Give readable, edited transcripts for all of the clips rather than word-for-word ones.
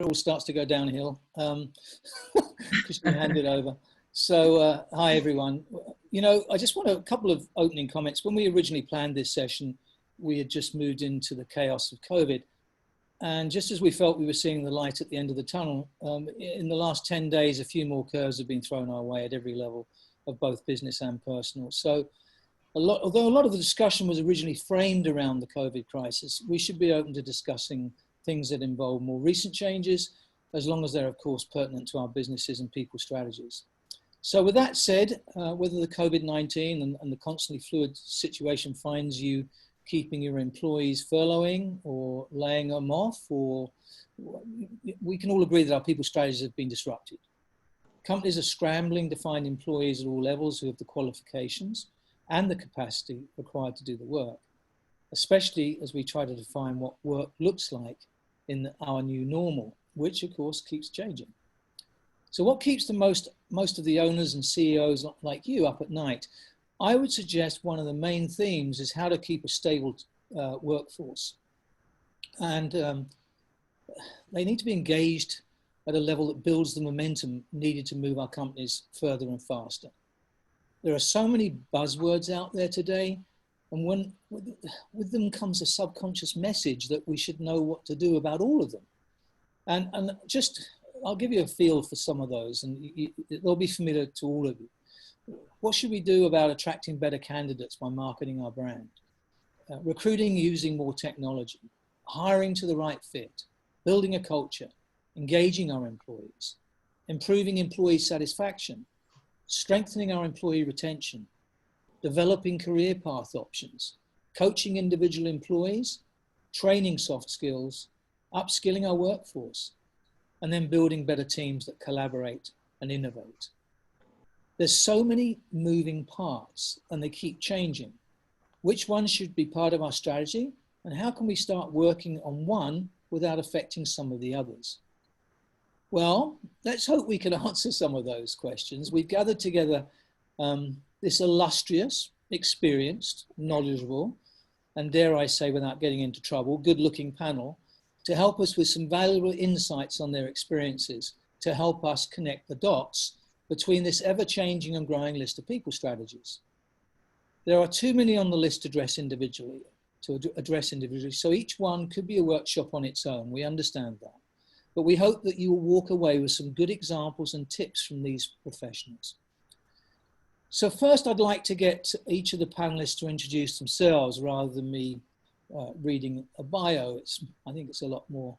all starts to go downhill. Christian handed over. So, hi everyone. You know, I just want a couple of opening comments. When we originally planned this session, we had just moved into the chaos of COVID. And just as we felt we were seeing the light at the end of the tunnel, in the last 10 days, a few more curves have been thrown our way at every level of both business and personal. So, although a lot of the discussion was originally framed around the COVID crisis, we should be open to discussing things that involve more recent changes, as long as they're, of course, pertinent to our businesses and people strategies. So with that said, whether the COVID-19 and the constantly fluid situation finds you keeping your employees furloughing or laying them off, or we can all agree that our people strategies have been disrupted. Companies are scrambling to find employees at all levels who have the qualifications and the capacity required to do the work, especially as we try to define what work looks like in our new normal, which of course keeps changing. So what keeps the most of the owners and CEOs like you up at night? I would suggest one of the main themes is how to keep a stable workforce. And they need to be engaged at a level that builds the momentum needed to move our companies further and faster. There are so many buzzwords out there today, and with them comes a subconscious message that we should know what to do about all of them. And just, I'll give you a feel for some of those, and they'll be familiar to all of you. What should we do about attracting better candidates by marketing our brand? Recruiting using more technology, hiring to the right fit, building a culture, engaging our employees, improving employee satisfaction, strengthening our employee retention, developing career path options, coaching individual employees, training soft skills, upskilling our workforce, and then building better teams that collaborate and innovate. There's so many moving parts and they keep changing. Which ones should be part of our strategy, and how can we start working on one without affecting some of the others? Well, let's hope we can answer some of those questions. We've gathered together this illustrious, experienced, knowledgeable, and dare I say, without getting into trouble, good-looking panel to help us with some valuable insights on their experiences to help us connect the dots between this ever-changing and growing list of people strategies. There are too many on the list to address individually, so each one could be a workshop on its own. We understand that. But we hope that you will walk away with some good examples and tips from these professionals. So first, I'd like to get each of the panelists to introduce themselves rather than me reading a bio. I think it's a lot more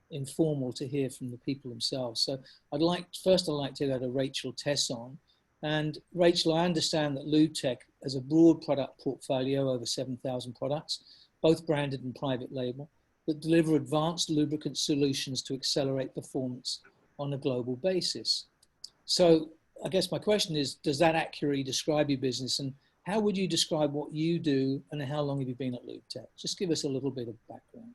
informal to hear from the people themselves. So I'd like to go to Rachel Tesson. And Rachel, I understand that LubeTech has a broad product portfolio, over 7,000 products, both branded and private label, that deliver advanced lubricant solutions to accelerate performance on a global basis. So I guess my question is, does that accurately describe your business, and how would you describe what you do, and how long have you been at LubeTech? Just give us a little bit of background.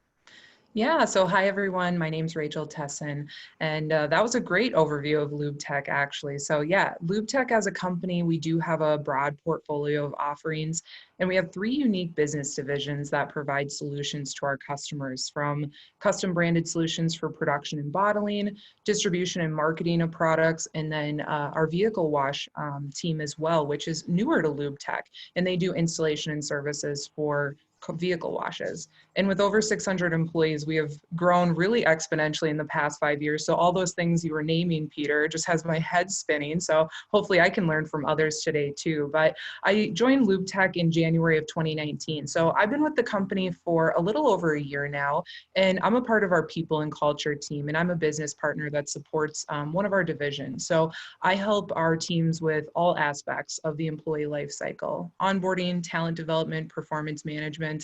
Yeah, so hi everyone, my name's Rachel Tesson, and that was a great overview of LubeTech actually. So yeah, LubeTech as a company, we do have a broad portfolio of offerings, and we have 3 unique business divisions that provide solutions to our customers, from custom branded solutions for production and bottling, distribution and marketing of products, and then our vehicle wash team as well, which is newer to LubeTech, and they do installation and services for vehicle washes. And with over 600 employees, we have grown really exponentially in the past 5 years. So all those things you were naming, Peter, just has my head spinning. So hopefully I can learn from others today too. But I joined LubeTech in January of 2019. So I've been with the company for a little over a year now, and I'm a part of our people and culture team, and I'm a business partner that supports one of our divisions. So I help our teams with all aspects of the employee life cycle: onboarding, talent development, performance management.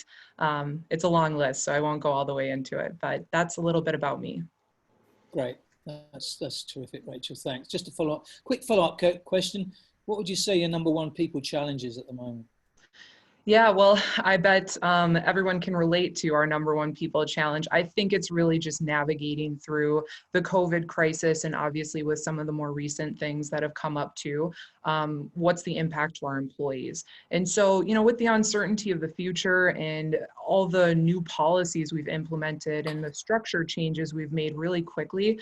It's a long list, so I won't go all the way into it, but that's a little bit about me. Great, that's terrific, Rachel, thanks. Just a quick follow-up question. What would you say your #1 people challenge is at the moment? Yeah, well, I bet everyone can relate to our number one people challenge. I think it's really just navigating through the COVID crisis, and obviously with some of the more recent things that have come up too. What's the impact to our employees? And so, with the uncertainty of the future and all the new policies we've implemented and the structure changes we've made really quickly,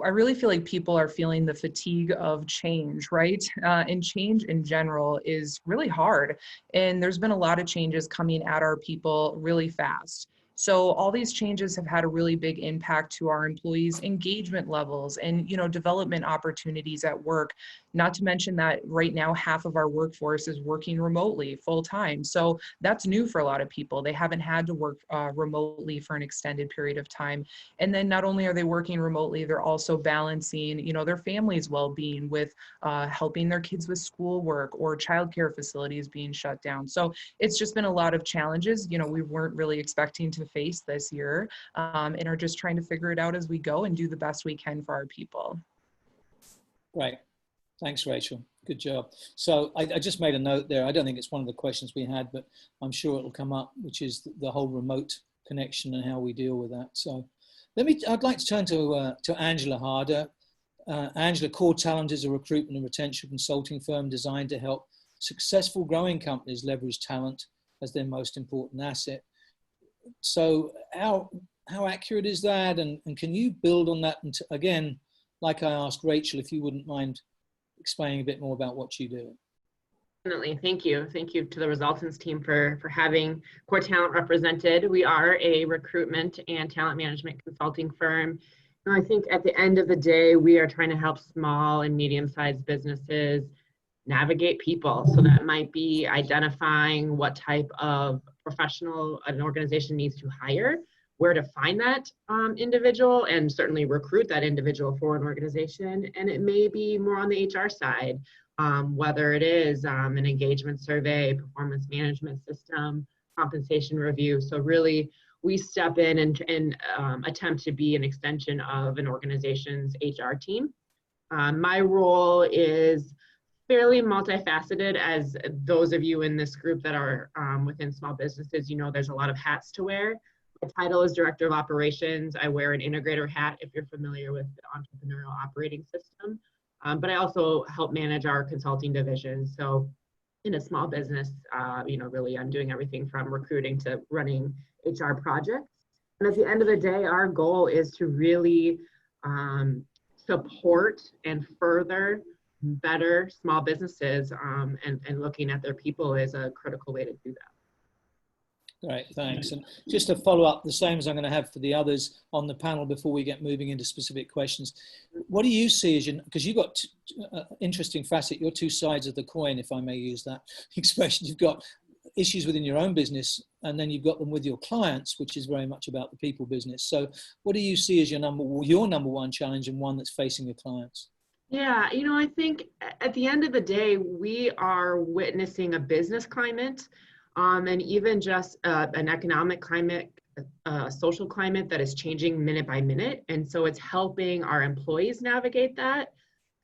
I really feel like people are feeling the fatigue of change, right? And change in general is really hard. And there's been a lot of changes coming at our people really fast. So all these changes have had a really big impact to our employees' engagement levels and, development opportunities at work. Not to mention that right now, half of our workforce is working remotely full time. So that's new for a lot of people. They haven't had to work remotely for an extended period of time. And then not only are they working remotely, they're also balancing, their family's well-being with helping their kids with schoolwork or childcare facilities being shut down. So it's just been a lot of challenges, we weren't really expecting to face this year, and are just trying to figure it out as we go and do the best we can for our people. Right. Thanks, Rachel. Good job. So I just made a note there. I don't think it's one of the questions we had, but I'm sure it'll come up, which is the whole remote connection and how we deal with that. So I'd like to turn to Angela Harder. Angela, Core Talent is a recruitment and retention consulting firm designed to help successful growing companies leverage talent as their most important asset. So how accurate is that? And can you build on that? And again, like I asked Rachel, if you wouldn't mind explaining a bit more about what you do. Definitely. Thank you. Thank you to the Resultants team for having Core Talent represented. We are a recruitment and talent management consulting firm. And I think at the end of the day, we are trying to help small and medium-sized businesses navigate people. So that might be identifying what type of professional an organization needs to hire, where to find that individual, and certainly recruit that individual for an organization. And it may be more on the HR side, whether it is an engagement survey, performance management system, compensation review. So really, we step in and attempt to be an extension of an organization's HR team. My role is fairly multifaceted. As those of you in this group that are within small businesses, there's a lot of hats to wear. My title is Director of Operations. I wear an integrator hat if you're familiar with the entrepreneurial operating system. But I also help manage our consulting division. So in a small business, really I'm doing everything from recruiting to running HR projects. And at the end of the day, our goal is to really support and further better small businesses, and looking at their people is a critical way to do that. Great, thanks. And just to follow up, the same as I'm going to have for the others on the panel before we get moving into specific questions. What do you see as because you've got interesting facet, your two sides of the coin, if I may use that expression. You've got issues within your own business, and then you've got them with your clients, which is very much about the people business. So what do you see as your number one challenge and one that's facing your clients? Yeah, I think at the end of the day, we are witnessing a business climate, and even just an economic climate, social climate that is changing minute by minute. And so it's helping our employees navigate that,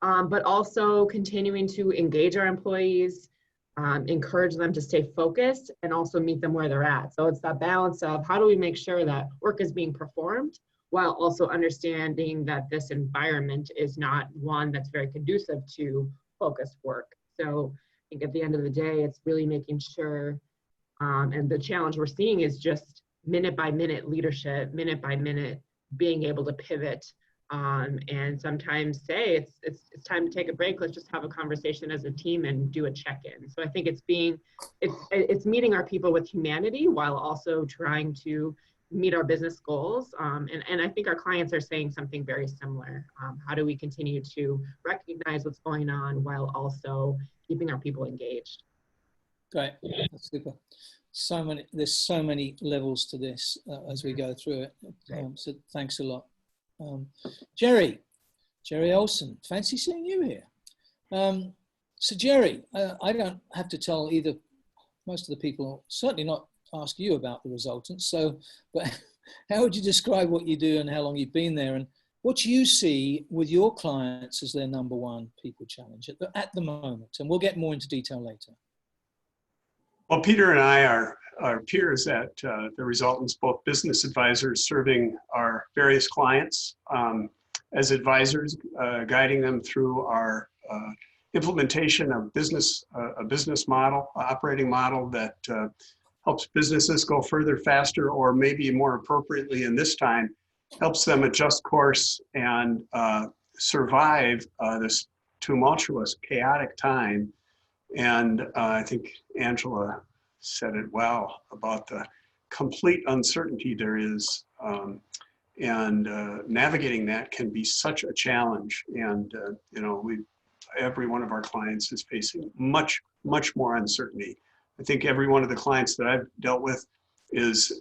but also continuing to engage our employees, encourage them to stay focused, and also meet them where they're at. So it's that balance of how do we make sure that work is being performed while also understanding that this environment is not one that's very conducive to focused work. So I think at the end of the day, it's really making sure, and the challenge we're seeing is just minute by minute leadership, minute by minute being able to pivot, and sometimes say it's time to take a break. Let's just have a conversation as a team and do a check-in. So I think it's meeting our people with humanity while also trying to meet our business goals. And I think our clients are saying something very similar. How do we continue to recognize what's going on while also keeping our people engaged? Great, that's super. There's so many levels to this as we go through it. So thanks a lot. Jerry Olson, fancy seeing you here. So Jerry, I don't have to tell either most of the people, certainly not ask you about the Resultants. So, but how would you describe what you do and how long you've been there, and what you see with your clients as their number one people challenge at the moment? And we'll get more into detail later. Well, Peter and I are peers at the Resultants, both business advisors serving our various clients as advisors, guiding them through our implementation of a business model, operating model that helps businesses go further, faster, or maybe more appropriately in this time, helps them adjust course and survive this tumultuous, chaotic time. And I think Angela said it well about the complete uncertainty there is. And navigating that can be such a challenge. And, you know, every one of our clients is facing much, much more uncertainty. I think every one of the clients that I've dealt with is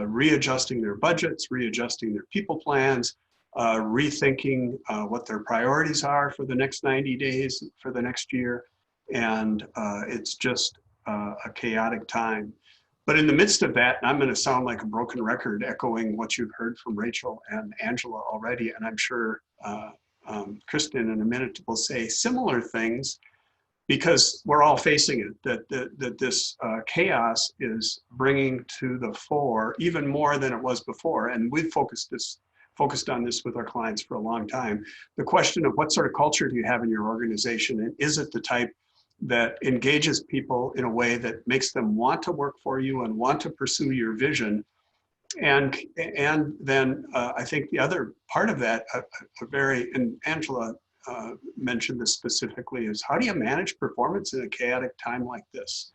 readjusting their budgets, readjusting their people plans, rethinking what their priorities are for the next 90 days, for the next year. And it's just a chaotic time. But in the midst of that, and I'm going to sound like a broken record echoing what you've heard from Rachel and Angela already, and I'm sure Kristen in a minute will say similar things, because we're all facing it, that this chaos is bringing to the fore even more than it was before. And we've focused on this with our clients for a long time. The question of what sort of culture do you have in your organization, and is it the type that engages people in a way that makes them want to work for you and want to pursue your vision? And then I think the other part of that, and Angela mentioned this specifically, is how do you manage performance in a chaotic time like this?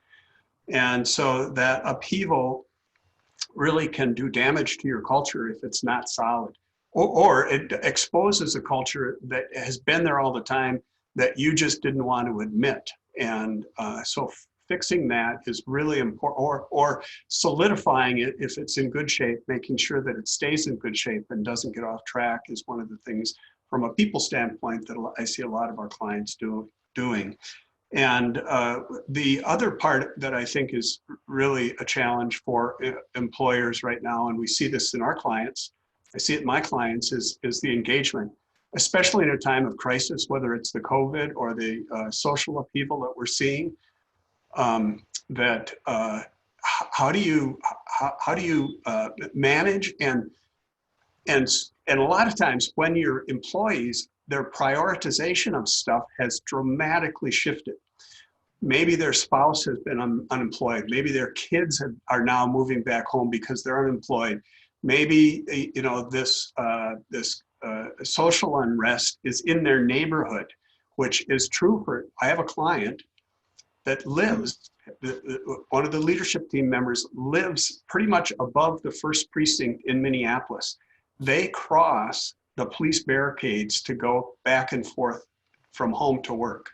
And so that upheaval really can do damage to your culture if it's not solid, or it exposes a culture that has been there all the time that you just didn't want to admit. And so fixing that is really important, or solidifying it if it's in good shape, making sure that it stays in good shape and doesn't get off track is one of the things from a people standpoint that I see a lot of our clients doing. And the other part that I think is really a challenge for employers right now, and we see this in our clients, I see it in my clients, is the engagement, especially in a time of crisis, whether it's the COVID or the social upheaval that we're seeing. How do you manage and a lot of times when your employees, their prioritization of stuff has dramatically shifted. Maybe their spouse has been unemployed. Maybe their kids are now moving back home because they're unemployed. Maybe this social unrest is in their neighborhood, which is true for. I have a client that lives. One of the leadership team members lives pretty much above the 1st precinct in Minneapolis. They cross the police barricades to go back and forth from home to work.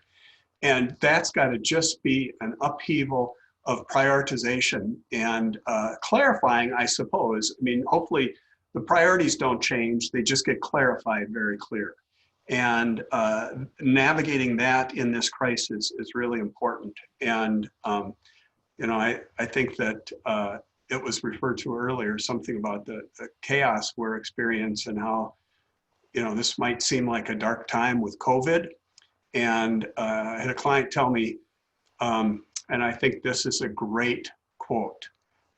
And that's got to just be an upheaval of prioritization and clarifying, I suppose. I mean, hopefully the priorities don't change, they just get clarified very clear. And navigating that in this crisis is really important. And, I think that it was referred to earlier, something about the chaos we're experiencing and how, this might seem like a dark time with COVID. And I had a client tell me, and I think this is a great quote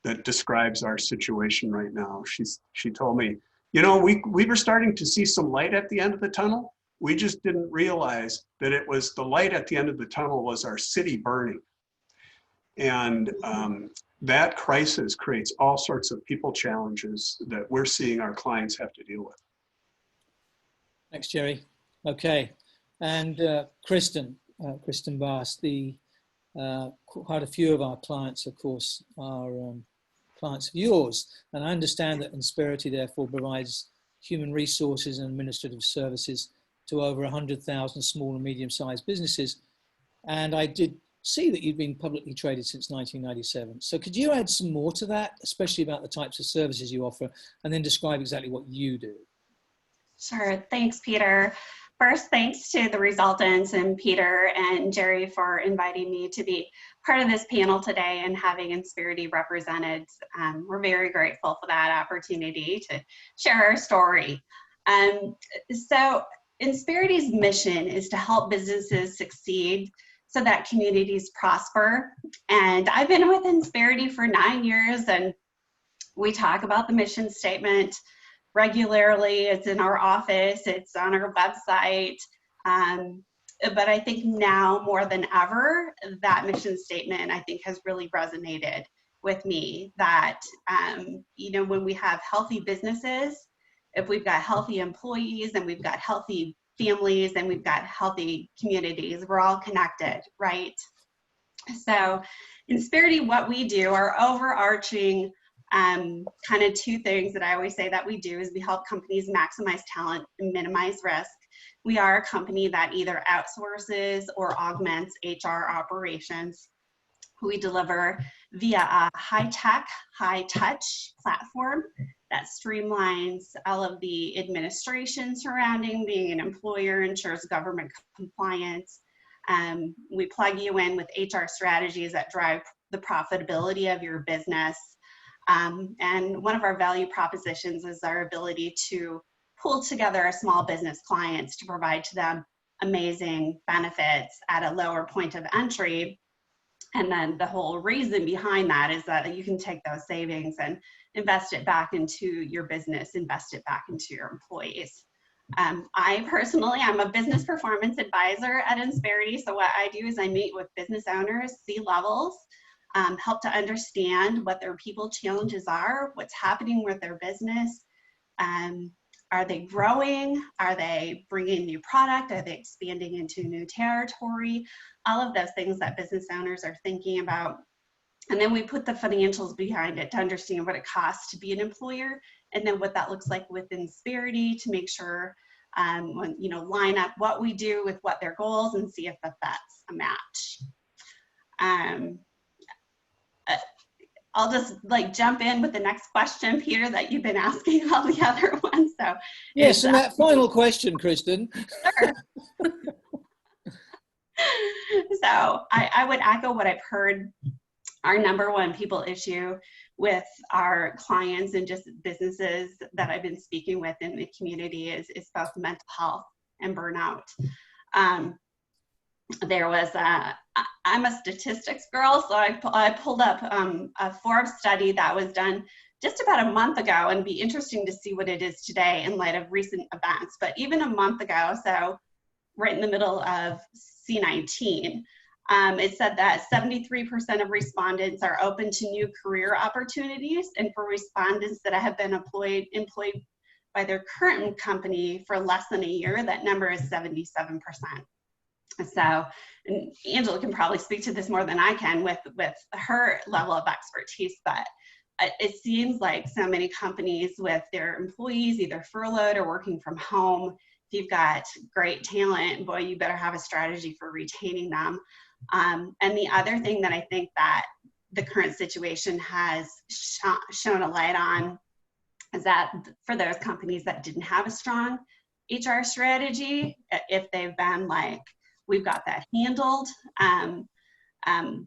that describes our situation right now. She told me, we were starting to see some light at the end of the tunnel. We just didn't realize that it was the light at the end of the tunnel was our city burning. And that crisis creates all sorts of people challenges that we're seeing our clients have to deal with. Thanks, Jerry. Okay. And Kristen Bass, quite a few of our clients, of course, are clients of yours. And I understand that Insperity therefore provides human resources and administrative services to over 100,000 small and medium-sized businesses. And I did see that you've been publicly traded since 1997. So could you add some more to that, especially about the types of services you offer, and then describe exactly what you do? Sure, thanks, Peter. First, thanks to the Resultants and Peter and Jerry for inviting me to be part of this panel today and having Insperity represented. We're very grateful for that opportunity to share our story. So Insperity's mission is to help businesses succeed so that communities prosper. And I've been with Insperity for 9 years, and we talk about the mission statement regularly. It's in our office, it's on our website. But I think now more than ever, that mission statement, I think, has really resonated with me, that, you know, when we have healthy businesses, if we've got healthy employees and we've got healthy families and we've got healthy communities, we're all connected, right? So Insperity, what we do, our overarching kind of two things that I always say that we do is we help companies maximize talent and minimize risk. We are a company that either outsources or augments HR operations. We deliver via a high-tech, high-touch platform that streamlines all of the administration surrounding being an employer, ensures government compliance. We plug you in with HR strategies that drive the profitability of your business. And one of our value propositions is our ability to pull together our small business clients to provide to them amazing benefits at a lower point of entry. And then the whole reason behind that is that you can take those savings and invest it back into your business, invest it back into your employees. I personally, I'm a business performance advisor at Insperity. So what I do is I meet with business owners, C-levels, help to understand what their people challenges are, what's happening with their business. Are they growing? Are they bringing new product? Are they expanding into new territory? All of those things that business owners are thinking about. And then we put the financials behind it to understand what it costs to be an employer, and then what that looks like within Insperity to make sure, when, you know, line up what we do with what their goals and see if that's a match. I'll just like jump in with the next question, Peter, that you've been asking all the other ones. So yes, and that final question, Kristen. Sure. So I would echo what I've heard. Our number one people issue with our clients and just businesses that I've been speaking with in the community is both mental health and burnout. There was I'm a statistics girl, so I pulled up a Forbes study that was done just about a month ago, and it'd be interesting to see what it is today in light of recent events. But even a month ago, so right in the middle of C19, it said that 73% of respondents are open to new career opportunities, and for respondents that have been employed by their current company for less than a year, that number is 77%. So, and Angela can probably speak to this more than I can with her level of expertise, but it seems like so many companies with their employees either furloughed or working from home, if you've got great talent, boy, you better have a strategy for retaining them. And the other thing that I think that the current situation has shown a light on is that for those companies that didn't have a strong HR strategy, if they've been like, we've got that handled,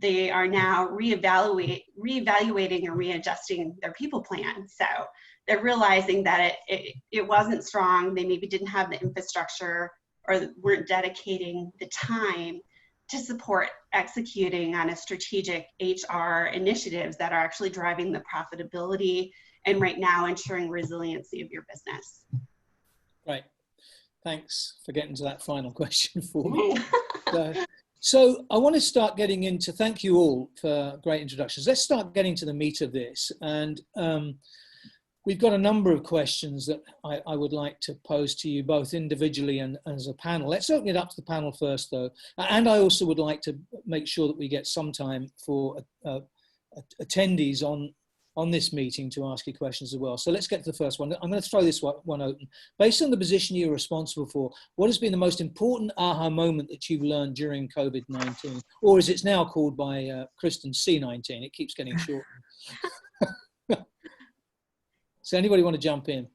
they are now reevaluating and readjusting their people plan. So they're realizing that it wasn't strong. They maybe didn't have the infrastructure or weren't dedicating the time to support executing on a strategic HR initiatives that are actually driving the profitability and right now ensuring resiliency of your business. Right. Thanks for getting to that final question for me. So I want to start getting into, thank you all for great introductions. Let's start getting to the meat of this. And we've got a number of questions that I would like to pose to you both individually and as a panel. Let's open it up to the panel first though. And I also would like to make sure that we get some time for attendees on this meeting to ask you questions as well. So let's get to the first one. I'm going to throw this one open. Based on the position you're responsible for, what has been the most important aha moment that you've learned during COVID-19? Or as it's now called by Kristen, C19. It keeps getting shorter. So anybody want to jump in?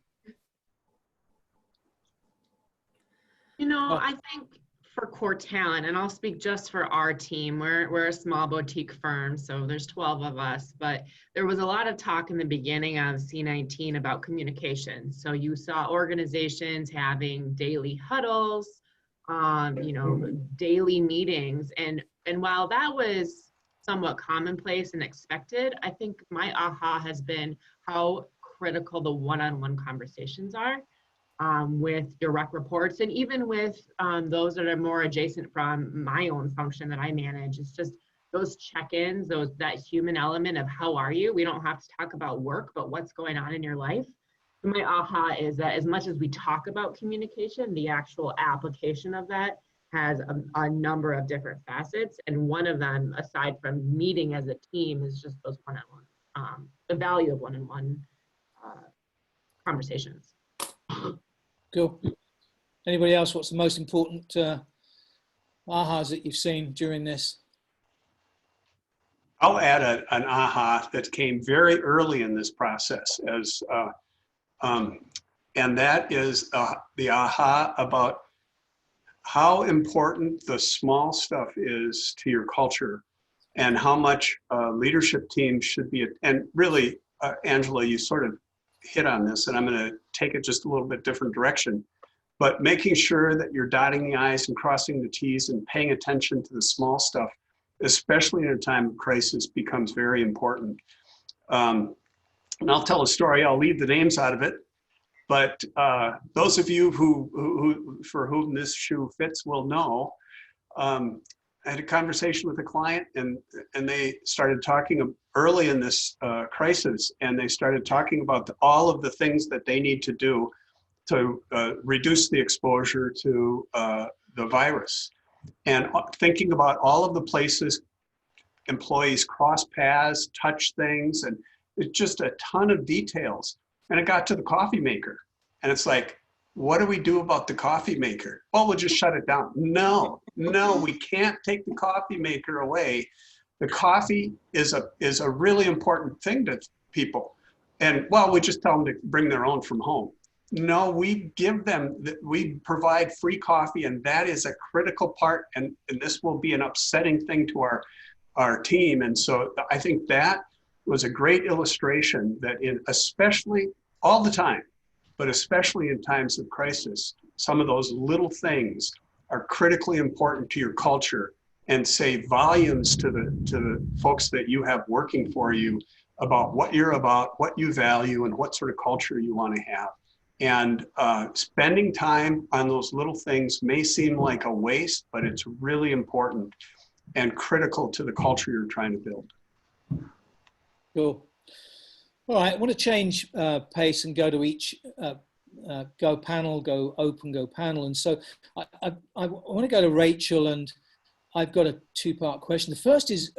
You know, I think for core talent, and I'll speak just for our team, we're a small boutique firm, so there's 12 of us, but there was a lot of talk in the beginning of C19 about communication. So you saw organizations having daily huddles, you know, daily meetings, and And while that was somewhat commonplace and expected, I think my aha has been how critical the one-on-one conversations are with direct reports, and even with those that are more adjacent from my own function that I manage. It's just those check-ins, that human element of how are you? We don't have to talk about work, but what's going on in your life. And my aha is that as much as we talk about communication, the actual application of that has a number of different facets. And one of them, aside from meeting as a team, is just those one-on-one, the value of one-on-one conversations. Cool. Anybody else? What's the most important ahas that you've seen during this? I'll add an aha that came very early in this process, and that is the aha about how important the small stuff is to your culture, and how much leadership teams should be. And really, Angela, you sort of hit on this, and I'm going to take it just a little bit different direction. But making sure that you're dotting the I's and crossing the T's and paying attention to the small stuff, especially in a time of crisis, becomes very important. And I'll tell a story. I'll leave the names out of it. But those of you for whom this shoe fits will know, I had a conversation with a client, and they started talking early in this crisis, and they started talking about all of the things that they need to do to reduce the exposure to the virus, and thinking about all of the places employees cross paths, touch things, and it's just a ton of details. And it got to the coffee maker, and it's like, what do we do about the coffee maker? Well, we'll just shut it down. No, we can't take the coffee maker away. The coffee is a really important thing to people. And well, we just tell them to bring their own from home. No, we provide free coffee, and that is a critical part. And this will be an upsetting thing to our team. And so I think that was a great illustration that especially all the time, but especially in times of crisis, some of those little things are critically important to your culture and say volumes to the folks that you have working for you about what you're about, what you value, and what sort of culture you want to have. And spending time on those little things may seem like a waste, but it's really important and critical to the culture you're trying to build. Cool. All right, I want to change pace and go to each go panel, go open, go panel. And so I want to go to Rachel, and I've got a two-part question. The first is,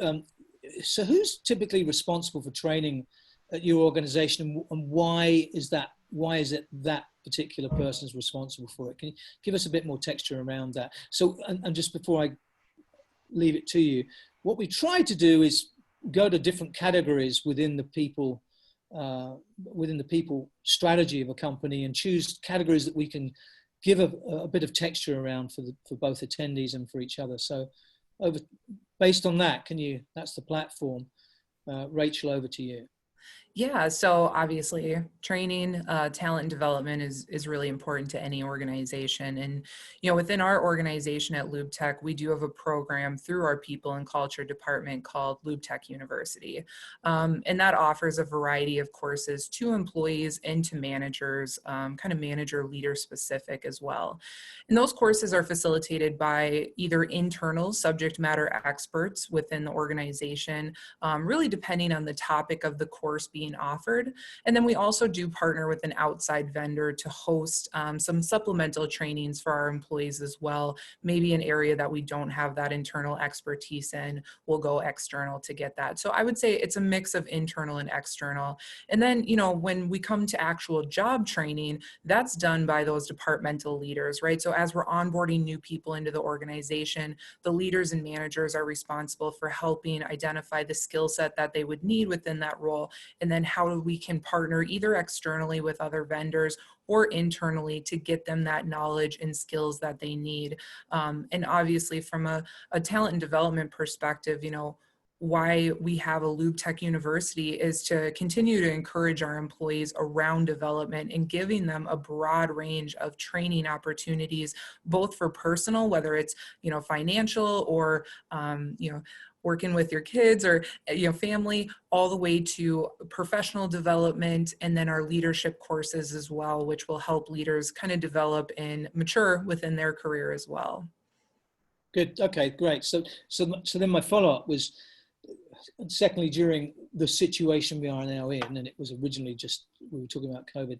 so who's typically responsible for training at your organization, and why is it that particular person is responsible for it? Can you give us a bit more texture around that? So, and just before I leave it to you, what we try to do is go to different categories within the people strategy of a company, and choose categories that we can give a bit of texture around for both attendees and for each other. So based on that, that's the platform. Rachel, over to you. Yeah, so obviously training, talent and development is really important to any organization. And, within our organization at LubeTech, we do have a program through our people and culture department called LubeTech University. And that offers a variety of courses to employees and to managers, kind of manager leader specific as well. And those courses are facilitated by either internal subject matter experts within the organization, really depending on the topic of the course being offered. And then we also do partner with an outside vendor to host some supplemental trainings for our employees as well. Maybe an area that we don't have that internal expertise in, we'll go external to get that. So I would say it's a mix of internal and external. And then, when we come to actual job training, that's done by those departmental leaders, right? So as we're onboarding new people into the organization, the leaders and managers are responsible for helping identify the skill set that they would need within that role, and then how we can partner either externally with other vendors or internally to get them that knowledge and skills that they need. And obviously from a talent and development perspective, why we have a Lube Tech University is to continue to encourage our employees around development and giving them a broad range of training opportunities, both for personal, whether it's, financial or, working with your kids or, family, all the way to professional development, and then our leadership courses as well, which will help leaders kind of develop and mature within their career as well. Good. Okay, great. So then my follow-up was, secondly, during the situation we are now in, and it was originally just, we were talking about COVID,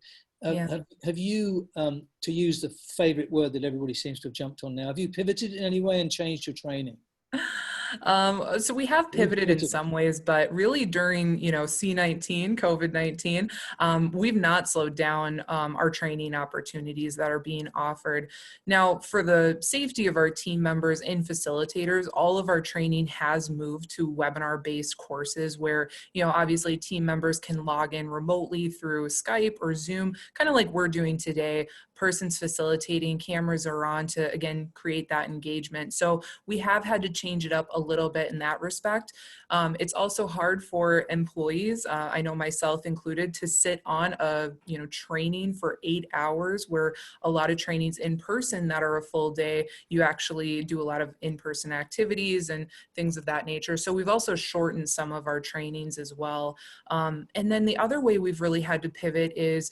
have you, to use the favorite word that everybody seems to have jumped on now, have you pivoted in any way and changed your training? So we have pivoted in some ways, but really during, C-19, COVID-19, we've not slowed down our training opportunities that are being offered. Now, for the safety of our team members and facilitators, all of our training has moved to webinar-based courses where, obviously team members can log in remotely through Skype or Zoom, kind of like we're doing today. Persons facilitating, cameras are on to, again, create that engagement. So we have had to change it up a little bit in that respect. It's also hard for employees, I know myself included, to sit on a training for 8 hours, where a lot of trainings in person that are a full day, you actually do a lot of in-person activities and things of that nature. So we've also shortened some of our trainings as well. And then the other way we've really had to pivot is,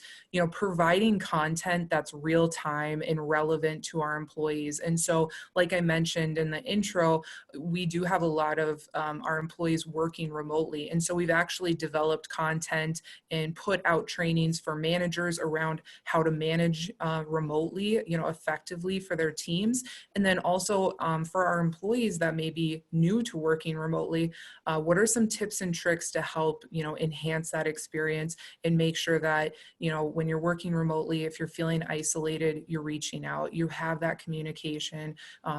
providing content that's real time and relevant to our employees. And so, like I mentioned in the intro, we do have a lot of our employees working remotely. And so we've actually developed content and put out trainings for managers around how to manage remotely, effectively for their teams. And then also for our employees that may be new to working remotely, what are some tips and tricks to help, enhance that experience and make sure that, when you're working remotely, if you're feeling isolated, you're reaching out, you have that communication,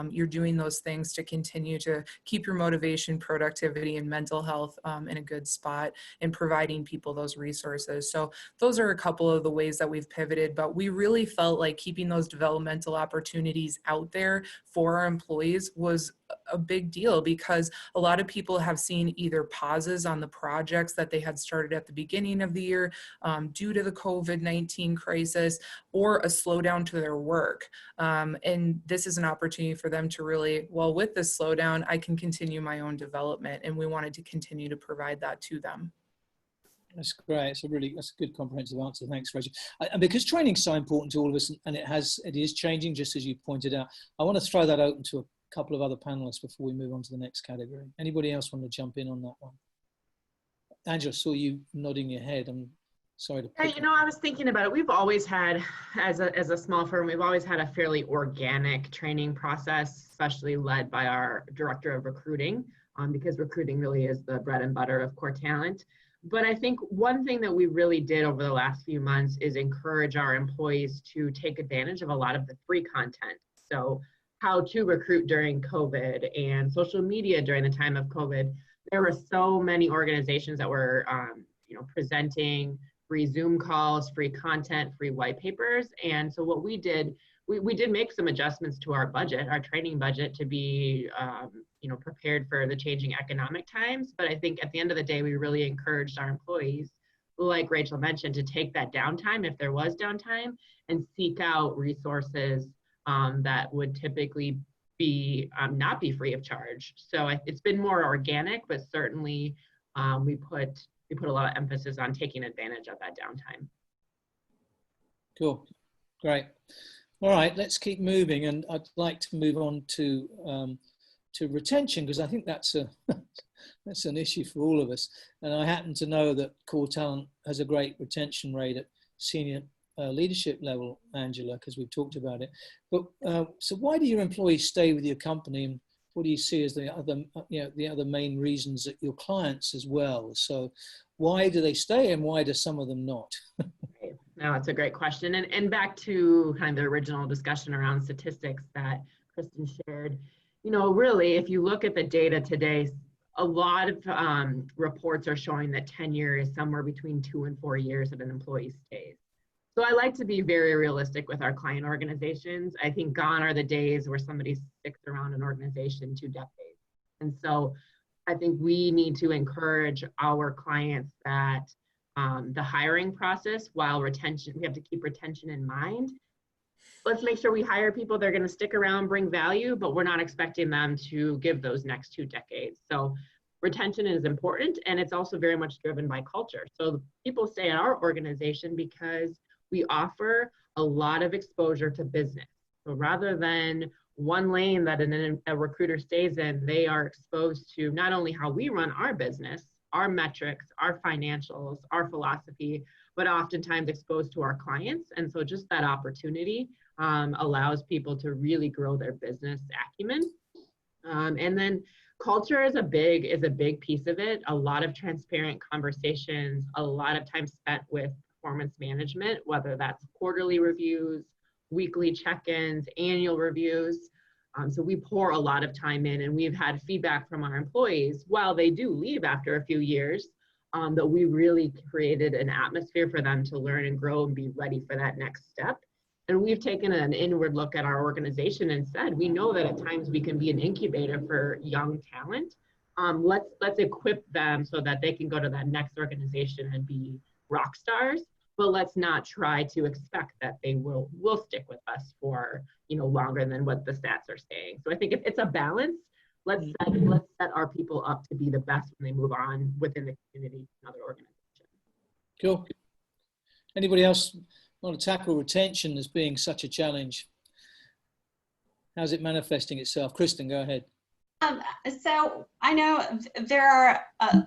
you're doing those things to continue to keep your motivation, productivity, and mental health in a good spot, and providing people those resources. So those are a couple of the ways that we've pivoted, but we really felt like keeping those developmental opportunities out there for our employees was a big deal, because a lot of people have seen either pauses on the projects that they had started at the beginning of the year due to the COVID-19 crisis, or a slowdown to their work. And this is an opportunity for them to really, well, with this slowdown, I can continue my own development, and we wanted to continue to provide that to them. That's great. That's a good comprehensive answer. Thanks, Rachel. And because training is so important to all of us, and it is changing, just as you pointed out, I want to throw that open to a couple of other panelists before we move on to the next category. Anybody else want to jump in on that one? Angela, saw you nodding your head. I'm sorry to. I was thinking about it. We've always had, as a small firm, we've always had a fairly organic training process, especially led by our director of recruiting, because recruiting really is the bread and butter of Core Talent. But I think one thing that we really did over the last few months is encourage our employees to take advantage of a lot of the free content. So how to recruit during COVID and social media during the time of COVID. There were so many organizations that were, presenting free Zoom calls, free content, free white papers. And so what we did, we did make some adjustments to our budget, our training budget, to be, prepared for the changing economic times. But I think at the end of the day, we really encouraged our employees, like Rachel mentioned, to take that downtime, if there was downtime, and seek out resources that would typically be not be free of charge. So it's been more organic, but certainly we put a lot of emphasis on taking advantage of that downtime. Cool, great. All right, let's keep moving, and I'd like to move on to retention, because I think that's an issue for all of us. And I happen to know that Core Talent has a great retention rate at senior leadership level, Angela, because we've talked about it. But so why do your employees stay with your company, and what do you see as the other main reasons that your clients as well? So why do they stay, and why do some of them not? No, that's a great question. And back to kind of the original discussion around statistics that Kristen shared, really, if you look at the data today, a lot of reports are showing that tenure is somewhere between 2 and 4 years that an employee stays. So I like to be very realistic with our client organizations. I think gone are the days where somebody sticks around an organization 2 decades. And so I think we need to encourage our clients that the hiring process, while retention, we have to keep retention in mind. Let's make sure we hire people that are going to stick around, bring value, but we're not expecting them to give those next 2 decades. So retention is important, and it's also very much driven by culture. So people stay at our organization because we offer a lot of exposure to business. So rather than one lane that a recruiter stays in, they are exposed to not only how we run our business, our metrics, our financials, our philosophy, but oftentimes exposed to our clients. And so just that opportunity allows people to really grow their business acumen. And then culture is a big piece of it. A lot of transparent conversations, a lot of time spent with performance management, whether that's quarterly reviews, weekly check-ins, annual reviews. So we pour a lot of time in, and we've had feedback from our employees while they do leave after a few years, that we really created an atmosphere for them to learn and grow and be ready for that next step. And we've taken an inward look at our organization and said, we know that at times we can be an incubator for young talent. Let's equip them so that they can go to that next organization and be rock stars, but let's not try to expect that they will stick with us for longer than what the stats are saying. So I think it's a balance. Let's set our people up to be the best when they move on within the community and other organizations. Cool. Anybody else want to tackle retention as being such a challenge? How's it manifesting itself? Kristen, go ahead. So I know there are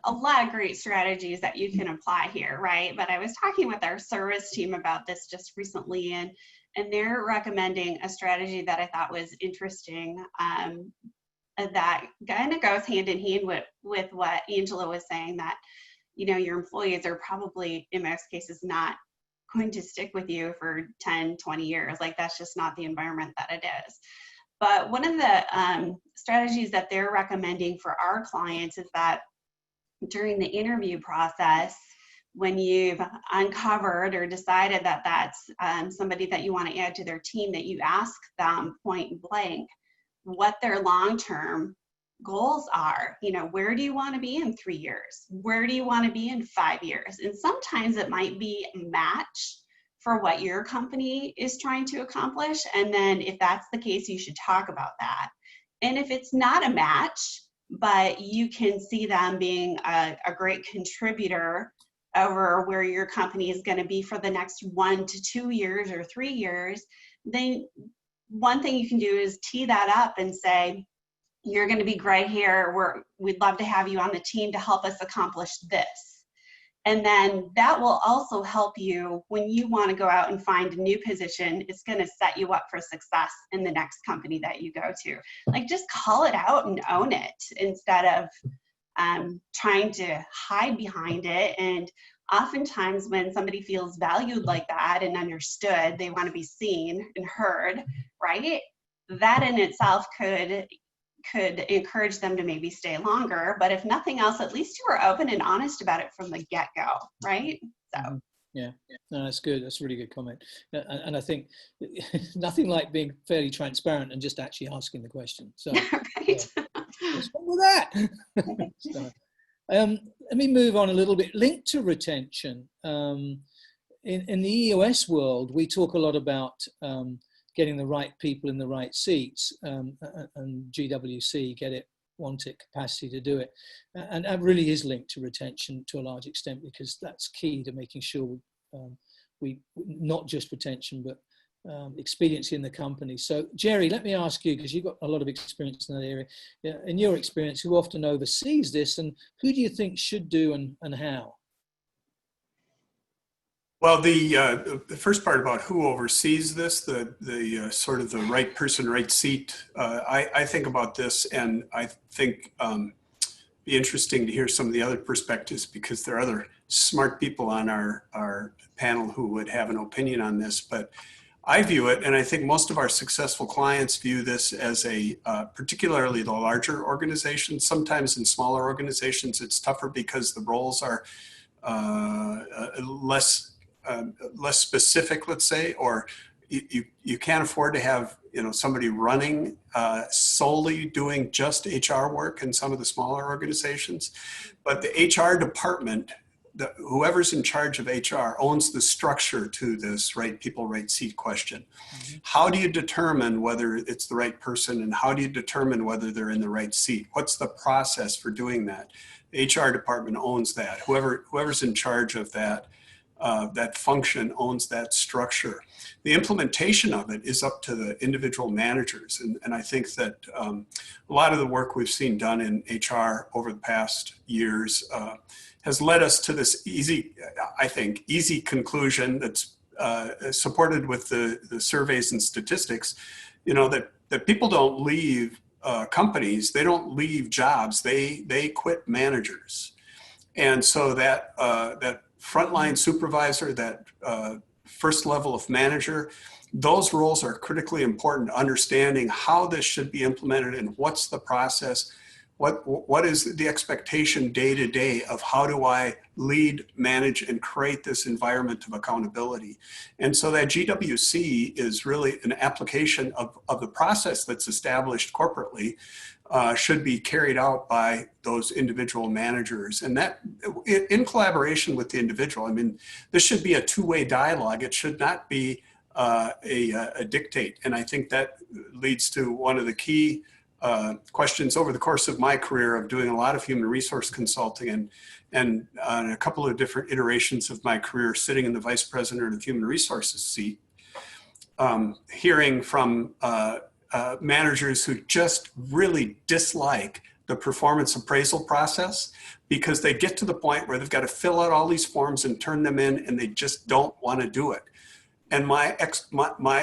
a lot of great strategies that you can apply here, right? But I was talking with our service team about this just recently, and they're recommending a strategy that I thought was interesting, that kind of goes hand in hand with what Angela was saying, that your employees are probably in most cases not going to stick with you for 10, 20 years. Like, that's just not the environment that it is. But one of the strategies that they're recommending for our clients is that during the interview process, when you've uncovered or decided that that's somebody that you want to add to their team, that you ask them point blank what their long-term goals are. Where do you want to be in 3 years? Where do you want to be in 5 years? And sometimes it might be a match for what your company is trying to accomplish. And then if that's the case, you should talk about that. And if it's not a match, but you can see them being a great contributor over where your company is going to be for the next 1 to 2 years or 3 years, then one thing you can do is tee that up and say, you're going to be great here. We'd love to have you on the team to help us accomplish this. And then that will also help you when you want to go out and find a new position. It's going to set you up for success in the next company that you go to. Like, just call it out and own it instead of trying to hide behind it. And oftentimes when somebody feels valued like that and understood, they want to be seen and heard, right? That in itself could encourage them to maybe stay longer. But if nothing else, at least you were open and honest about it from the get-go, right? So yeah, no, that's good. That's a really good comment. And I think nothing like being fairly transparent and just actually asking the question. So right. What's wrong with that? So, let me move on a little bit. Linked to retention, in the EOS world, we talk a lot about getting the right people in the right seats, and GWC, get it, want it, capacity to do it. And that really is linked to retention to a large extent, because that's key to making sure we not just retention, but expediency in the company. So Jerry, let me ask you, because you've got a lot of experience in that area. In your experience, who often oversees this, and who do you think should do and how? Well, the first part about who oversees this, the sort of the right person, right seat, I think about this, and I think be interesting to hear some of the other perspectives, because there are other smart people on our panel who would have an opinion on this. But I view it, and I think most of our successful clients view this as particularly the larger organizations. Sometimes in smaller organizations, it's tougher because the roles are less specific, let's say, or you can't afford to have somebody running solely doing just HR work in some of the smaller organizations. But the HR department, whoever's in charge of HR owns the structure to this right people, right seat question. Mm-hmm. How do you determine whether it's the right person, and how do you determine whether they're in the right seat? What's the process for doing that? The HR department owns that. Whoever's in charge of that, that function owns that structure. The implementation of it is up to the individual managers. And I think that a lot of the work we've seen done in HR over the past years has led us to this easy conclusion that's supported with the surveys and statistics, that people don't leave companies, they don't leave jobs, they quit managers. And so that frontline supervisor, that first level of manager, those roles are critically important to understanding how this should be implemented and what's the process. What is the expectation day to day of how do I lead, manage, and create this environment of accountability? And so that GWC is really an application of the process that's established corporately, should be carried out by those individual managers, and that in collaboration with the individual. I mean, this should be a two-way dialogue. It should not be a dictate. And I think that leads to one of the key questions over the course of my career of doing a lot of human resource consulting and a couple of different iterations of my career sitting in the vice president of human resources seat, hearing from managers who just really dislike the performance appraisal process because they get to the point where they've got to fill out all these forms and turn them in, and they just don't want to do it. And my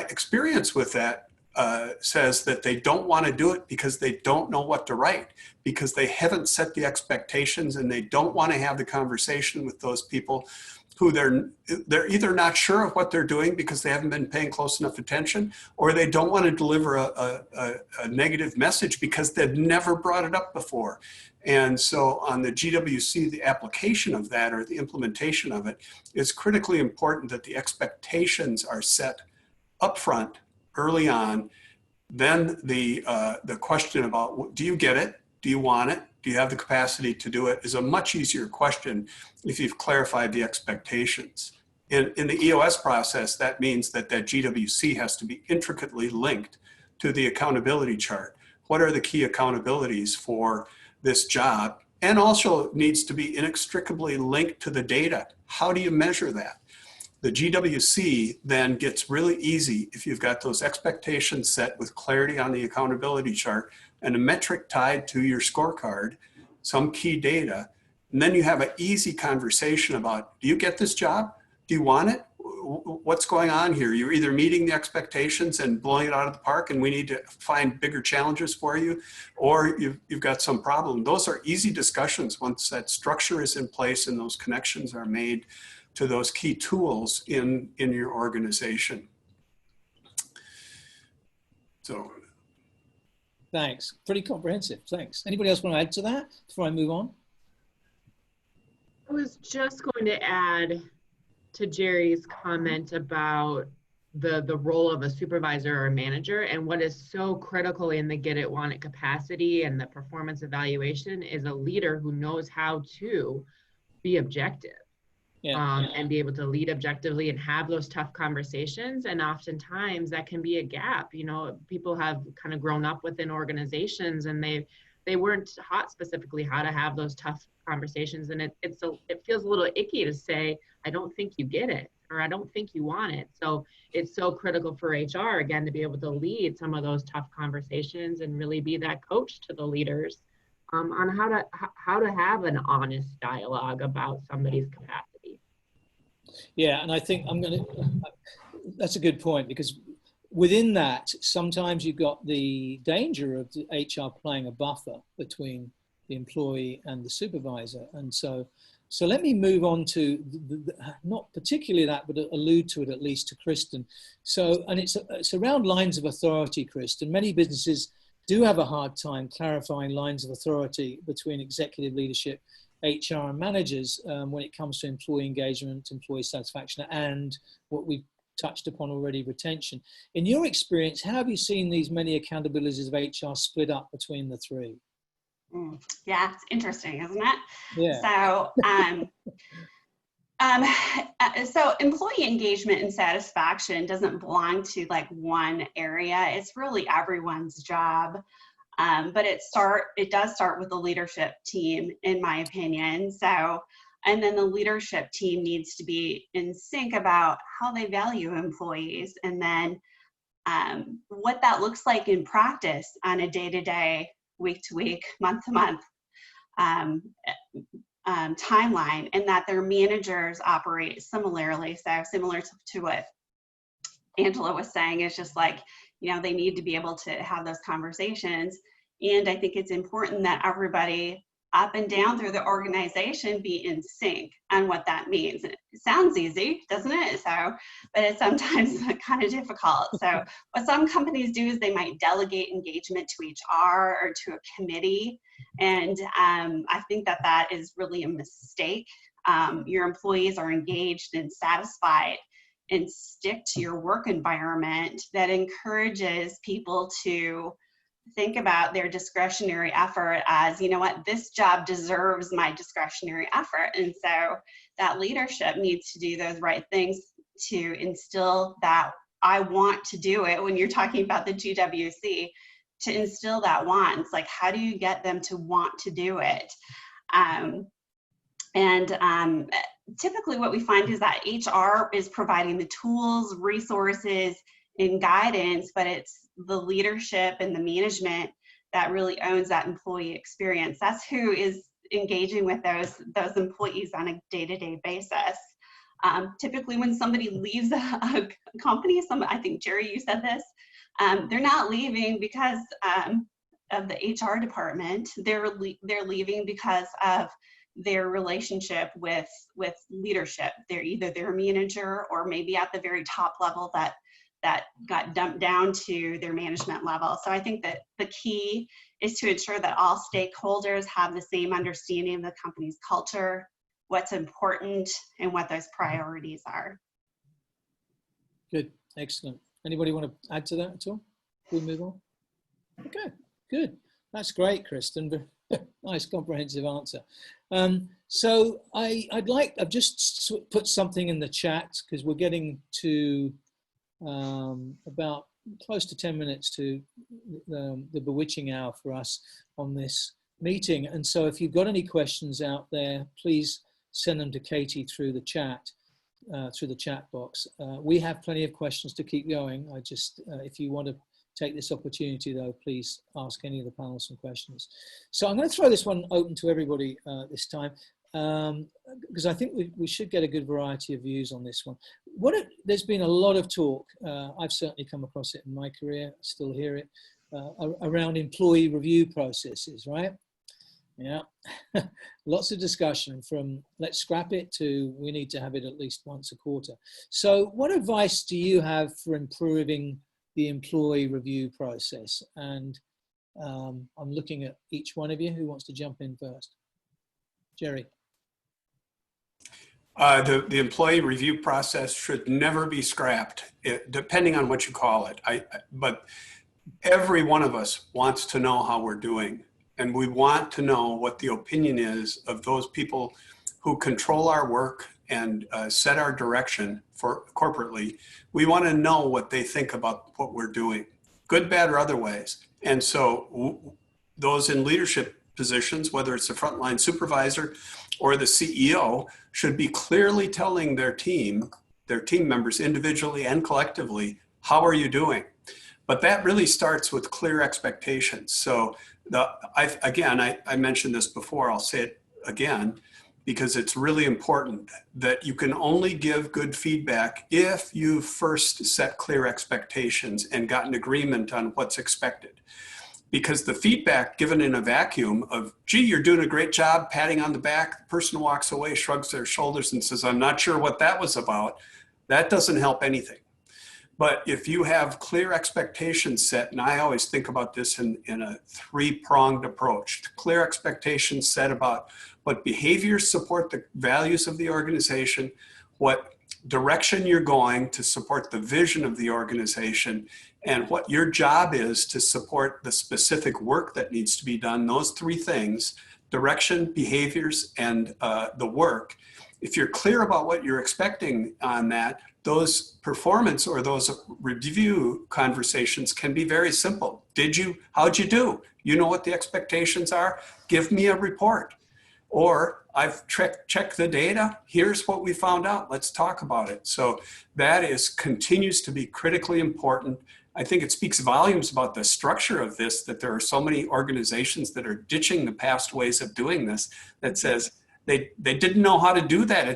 experience with that says that they don't want to do it because they don't know what to write, because they haven't set the expectations, and they don't want to have the conversation with those people who they're either not sure of what they're doing because they haven't been paying close enough attention, or they don't want to deliver a negative message because they've never brought it up before. And so on the GWC, the application of that, or the implementation of it, is critically important that the expectations are set upfront early on. Then the question about, do you get it? Do you want it? Do you have the capacity to do it? Is a much easier question if you've clarified the expectations. In the EOS process, that means that GWC has to be intricately linked to the accountability chart. What are the key accountabilities for this job? And also needs to be inextricably linked to the data. How do you measure that? The GWC then gets really easy if you've got those expectations set with clarity on the accountability chart and a metric tied to your scorecard, some key data. And then you have an easy conversation about, do you get this job? Do you want it? What's going on here? You're either meeting the expectations and blowing it out of the park, and we need to find bigger challenges for you, or you've got some problem. Those are easy discussions once that structure is in place and those connections are made to those key tools in your organization. So. Thanks. Pretty comprehensive. Thanks. Anybody else want to add to that before I move on? I was just going to add to Jerry's comment about the role of a supervisor or a manager, and what is so critical in the get it, want it capacity and the performance evaluation is a leader who knows how to be objective. And be able to lead objectively and have those tough conversations. And oftentimes that can be a gap. People have kind of grown up within organizations and they weren't taught specifically how to have those tough conversations. And it feels a little icky to say, I don't think you get it, or I don't think you want it. So it's so critical for HR, again, to be able to lead some of those tough conversations and really be that coach to the leaders on how to have an honest dialogue about somebody's capacity. Yeah, and I think that's a good point, because within that, sometimes you've got the danger of the HR playing a buffer between the employee and the supervisor. And so let me move on to not particularly that, but allude to it at least to Kristen. So, and it's around lines of authority, Kristen. Many businesses do have a hard time clarifying lines of authority between executive leadership, HR, and managers when it comes to employee engagement, employee satisfaction, and what we've touched upon already, retention. In your experience, how have you seen these many accountabilities of HR split up between the three? Yeah, it's interesting, isn't it? Yeah. So employee engagement and satisfaction doesn't belong to like one area. It's really everyone's job. But it does start with the leadership team, in my opinion. So, and then the leadership team needs to be in sync about how they value employees, and then what that looks like in practice on a day-to-day, week-to-week, month-to-month timeline, and that their managers operate similarly. So similar to what Angela was saying, is just like, you know, they need to be able to have those conversations. And I think it's important that everybody up and down through the organization be in sync on what that means. It sounds easy, doesn't it? So, but it's sometimes kind of difficult. So what some companies do is they might delegate engagement to HR or to a committee. And I think that that is really a mistake. Your employees are engaged and satisfied, and stick to your work environment that encourages people to think about their discretionary effort as, you know what, this job deserves my discretionary effort. And so that leadership needs to do those right things to instill that I want to do it. When you're talking about the GWC, to instill that want, it's like, how do you get them to want to do it? Typically what we find is that HR is providing the tools, resources, and guidance, but it's the leadership and the management that really owns that employee experience. That's who is engaging with those employees on a day-to-day basis. Typically when somebody leaves a company, I think Jerry, you said this, they're not leaving because of the HR department. They're leaving because of their relationship with leadership. They're either their manager or maybe at the very top level that got dumped down to their management level. So I think that the key is to ensure that all stakeholders have the same understanding of the company's culture, what's important, and what those priorities are. Good, excellent. Anybody want to add to that at all? We'll move on. Okay, good. That's great, Kristen. Nice comprehensive answer. So I've just put something in the chat because we're getting to about close to 10 minutes to the bewitching hour for us on this meeting. And so if you've got any questions out there, please send them to Katie through the chat box. We have plenty of questions to keep going. If you want to take this opportunity though, please ask any of the panel some questions. So I'm going to throw this one open to everybody this time, because I think we should get a good variety of views on this one. There's been a lot of talk, I've certainly come across it in my career, still hear it, around employee review processes, right? Yeah, lots of discussion from let's scrap it to we need to have it at least once a quarter. So what advice do you have for improving the employee review process? And I'm looking at each one of you. Who wants to jump in first? Jerry. The employee review process should never be scrapped, depending on what you call it. But every one of us wants to know how we're doing. And we want to know what the opinion is of those people who control our work and set our direction for corporately. We want to know what they think about what we're doing, good, bad, or other ways. And so those in leadership positions, whether it's the frontline supervisor or the CEO, should be clearly telling their team members individually and collectively, how are you doing? But that really starts with clear expectations. So I mentioned this before, I'll say it again, because it's really important that you can only give good feedback if you first set clear expectations and gotten agreement on what's expected. Because the feedback given in a vacuum of, gee, you're doing a great job, patting on the back, the person walks away, shrugs their shoulders and says, I'm not sure what that was about, that doesn't help anything. But if you have clear expectations set, and I always think about this in a three-pronged approach, clear expectations set about what behaviors support the values of the organization, what direction you're going to support the vision of the organization, and what your job is to support the specific work that needs to be done. Those three things: direction, behaviors, and the work. If you're clear about what you're expecting on that, those performance or those review conversations can be very simple. How'd you do? You know what the expectations are? Give me a report. Or I've checked the data. Here's what we found out. Let's talk about it. So that continues to be critically important. I think it speaks volumes about the structure of this, that there are so many organizations that are ditching the past ways of doing this, that says they didn't know how to do that.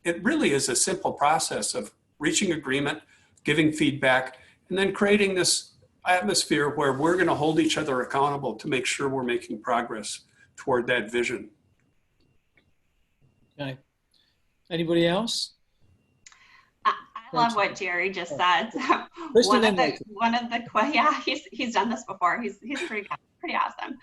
It really is a simple process of reaching agreement, giving feedback, and then creating this atmosphere where we're going to hold each other accountable to make sure we're making progress toward that vision. Okay. Anybody else? I love what Jerry just said. So yeah, he's done this before. He's pretty awesome.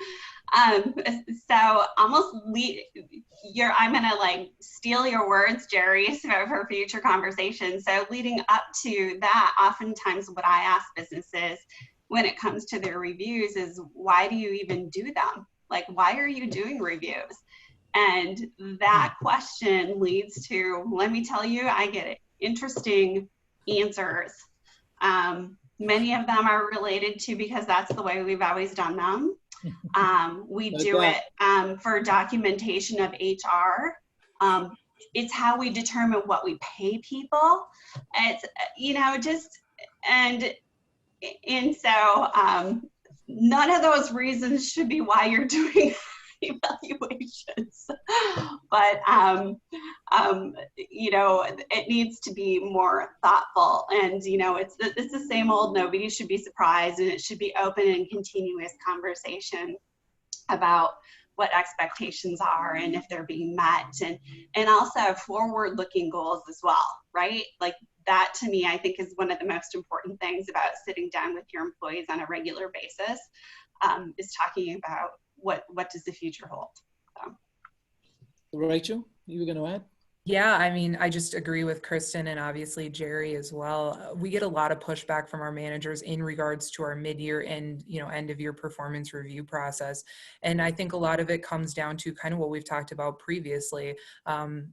So almost I'm gonna like steal your words, Jerry, for future conversations. So leading up to that, oftentimes what I ask businesses when it comes to their reviews is, why do you even do them? Like, why are you doing reviews? And that question leads to, let me tell you, I get interesting answers. Many of them are related to, because that's the way we've always done them. We do it for documentation of HR. It's how we determine what we pay people. It's, and so none of those reasons should be why you're doing evaluations, but it needs to be more thoughtful, and it's the same old, nobody should be surprised, and it should be open and continuous conversation about what expectations are and if they're being met, and also forward-looking goals as well, right? Like that, to me, I think is one of the most important things about sitting down with your employees on a regular basis, is talking about what does the future hold. So. Rachel, you were going to add? Yeah, I mean, I just agree with Kristen and obviously Jerry as well. We get a lot of pushback from our managers in regards to our mid-year and, end of year performance review process. And I think a lot of it comes down to kind of what we've talked about previously.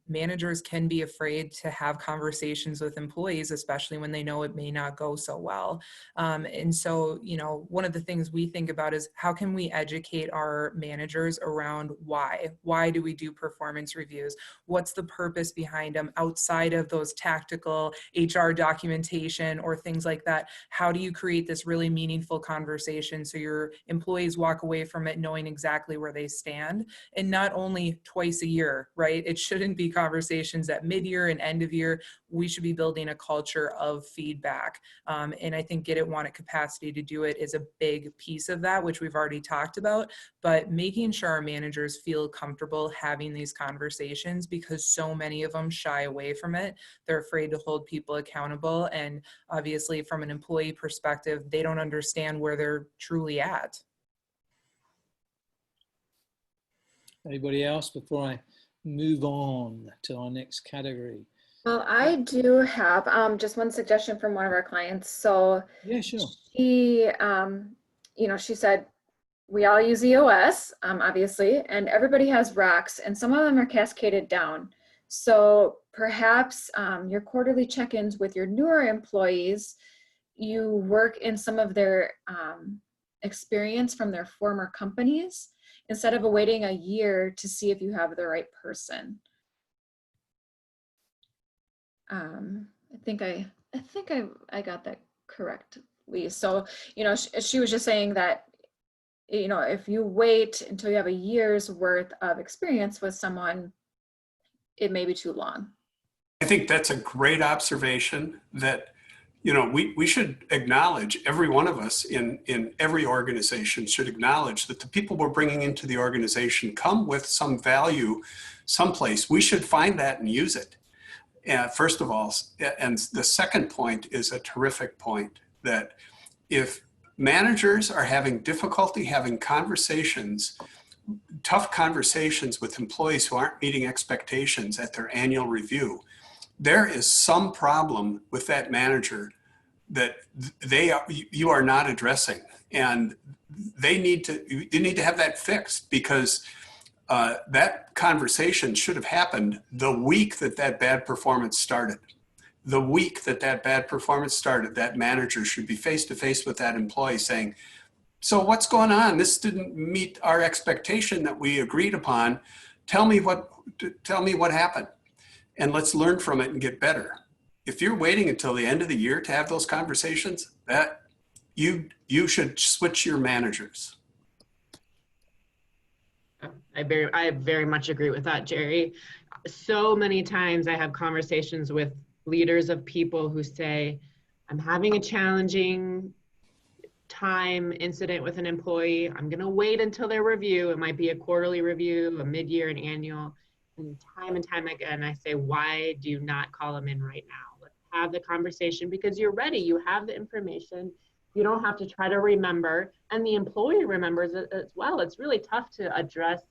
Managers can be afraid to have conversations with employees, especially when they know it may not go so well. And so, one of the things we think about is, how can we educate our managers around why? Why do we do performance reviews? What's the purpose behind them outside of those tactical HR documentation or things like that? How do you create this really meaningful conversation so your employees walk away from it knowing exactly where they stand? And not only twice a year, right? It shouldn't be conversations at mid-year and end of year. We should be building a culture of feedback. And I think Get It, Want It capacity to do it is a big piece of that, which we've already talked about, but making sure our managers feel comfortable having these conversations, because so many of them shy away from it. They're afraid to hold people accountable. And obviously from an employee perspective, they don't understand where they're truly at. Anybody else before I move on to our next category? Well, I do have just one suggestion from one of our clients. So yeah, sure. She, she said, we all use EOS, obviously, and everybody has racks, and some of them are cascaded down. So perhaps your quarterly check-ins with your newer employees, you work in some of their experience from their former companies, instead of waiting a year to see if you have the right person. I think I got that correctly. So, she was just saying that, if you wait until you have a year's worth of experience with someone, it may be too long. I think that's a great observation that, we should acknowledge, every one of us in every organization should acknowledge that the people we're bringing into the organization come with some value someplace. We should find that and use it. First of all, and the second point is a terrific point, that if managers are having difficulty having conversations, tough conversations with employees who aren't meeting expectations at their annual review, there is some problem with that manager that you are not addressing, and you need to have that fixed, because that conversation should have happened the week that bad performance started. The week that bad performance started, that manager should be face to face with that employee saying, so what's going on? This didn't meet our expectation that we agreed upon. Tell me what happened, and let's learn from it and get better. If you're waiting until the end of the year to have those conversations, that you should switch your managers. I very much agree with that, Jerry. So many times I have conversations with leaders of people who say, I'm having a challenging incident with an employee. I'm going to wait until their review. It might be a quarterly review, a mid-year, an annual. And time again, I say, why do you not call them in right now? Let's have the conversation, because you're ready. You have the information. You don't have to try to remember. And the employee remembers it as well. It's really tough to address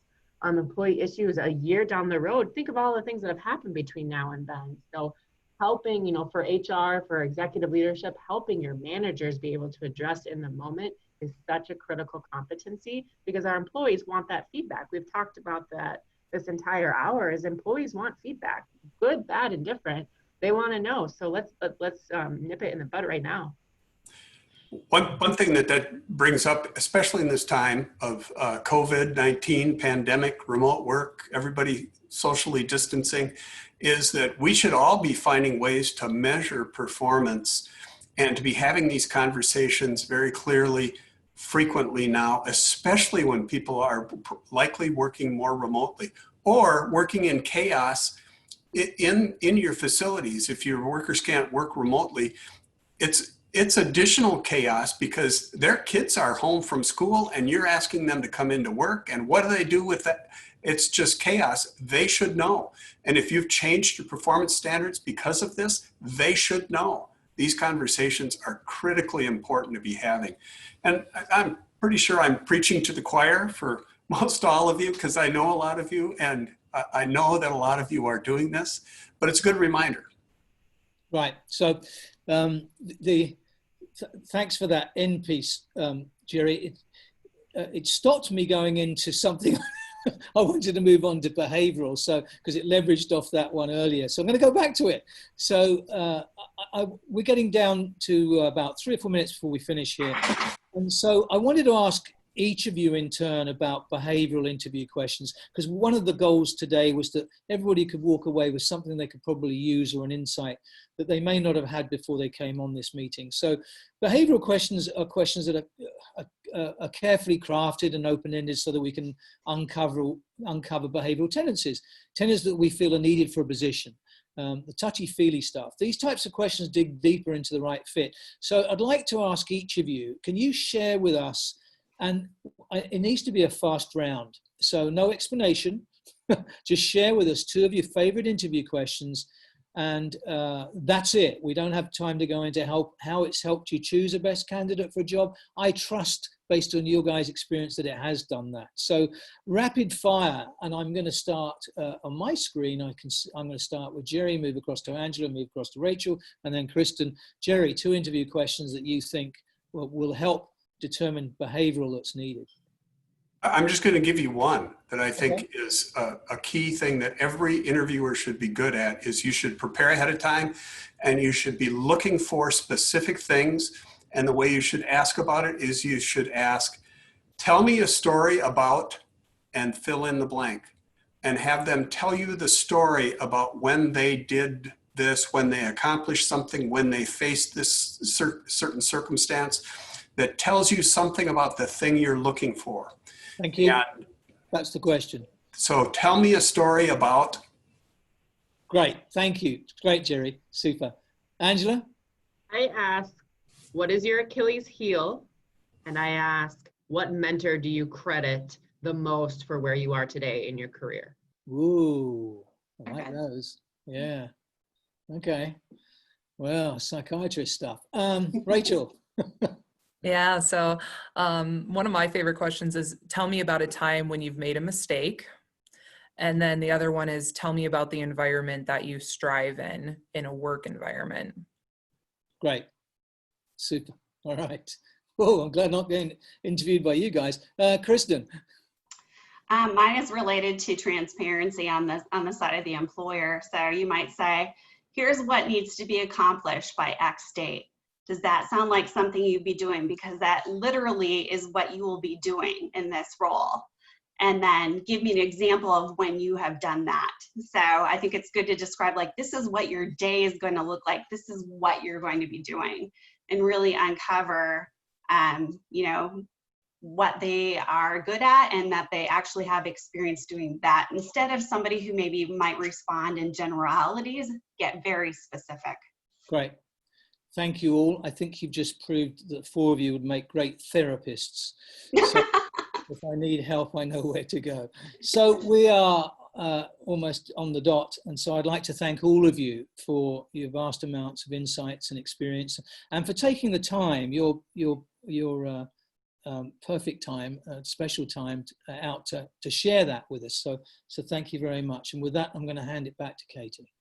employee issues a year down the road. Think of all the things that have happened between now and then. So helping, for HR, for executive leadership, helping your managers be able to address in the moment is such a critical competency, because our employees want that feedback. We've talked about that this entire hour, is employees want feedback, good, bad, and different. They want to know. So let's nip it in the bud right now. One thing that brings up, especially in this time of COVID-19 pandemic, remote work, everybody socially distancing, is that we should all be finding ways to measure performance and to be having these conversations very clearly, frequently now, especially when people are likely working more remotely or working in chaos in your facilities. If your workers can't work remotely, it's additional chaos, because their kids are home from school and you're asking them to come into work, and what do they do with that? It's just chaos. They should know. And if you've changed your performance standards because of this, they should know. These conversations are critically important to be having. And I'm pretty sure I'm preaching to the choir for most all of you, because I know a lot of you, and I know that a lot of you are doing this, but it's a good reminder. Right. So thanks for that end piece, Jerry. It stopped me going into something I wanted to move on to behavioral, so because it leveraged off that one earlier. So I'm going to go back to it. So we're getting down to about 3 or 4 minutes before we finish here. And so I wanted to ask each of you in turn about behavioral interview questions, because one of the goals today was that everybody could walk away with something they could probably use, or an insight that they may not have had before they came on this meeting. So behavioral questions are questions that are carefully crafted and open-ended so that we can uncover behavioral tendencies that we feel are needed for a position. The touchy-feely stuff. These types of questions dig deeper into the right fit. So I'd like to ask each of you, can you share with us, and it needs to be a fast round, so no explanation, just share with us 2 of your favorite interview questions, and that's it. We don't have time to go into how it's helped you choose a best candidate for a job. I trust, based on your guys' experience, that it has done that. So rapid fire, and I'm going to start on my screen. I'm going to start with Jerry, move across to Angela, move across to Rachel, and then Kristen. Jerry, 2 interview questions that you think will help determine behavioral that's needed. I'm just going to give you one that I think is a key thing that every interviewer should be good at. Is you should prepare ahead of time, and you should be looking for specific things. And the way you should ask about it is you should ask, tell me a story about, and fill in the blank, and have them tell you the story about when they did this, when they accomplished something, when they faced this certain circumstance that tells you something about the thing you're looking for. Thank you. And that's the question. So tell me a story about. Great. Thank you. Great, Jerry. Super. Angela? I ask, what is your Achilles heel? And I ask, what mentor do you credit the most for where you are today in your career? Ooh, I like those. Yeah. Okay. Well, psychiatrist stuff. Rachel? Yeah, so one of my favorite questions is, tell me about a time when you've made a mistake. And then the other one is tell me about the environment that you strive in a work environment. Great. Super. All right. Oh, I'm glad not getting interviewed by you guys. Kristen. Mine is related to transparency on the side of the employer. So you might say, here's what needs to be accomplished by X date. Does that sound like something you'd be doing? Because that literally is what you will be doing in this role. And then give me an example of when you have done that. So I think it's good to describe, like, this is what your day is going to look like. This is what you're going to be doing, and really uncover, you know, what they are good at and that they actually have experience doing that. Instead of somebody who maybe might respond in generalities, get very specific. Great. Thank you all. I think you've just proved that 4 of you would make great therapists. So if I need help, I know where to go. So we are almost on the dot. And so I'd like to thank all of you for your vast amounts of insights and experience, and for taking the time, your perfect time, special time out to share that with us. So thank you very much. And with that, I'm going to hand it back to Katie.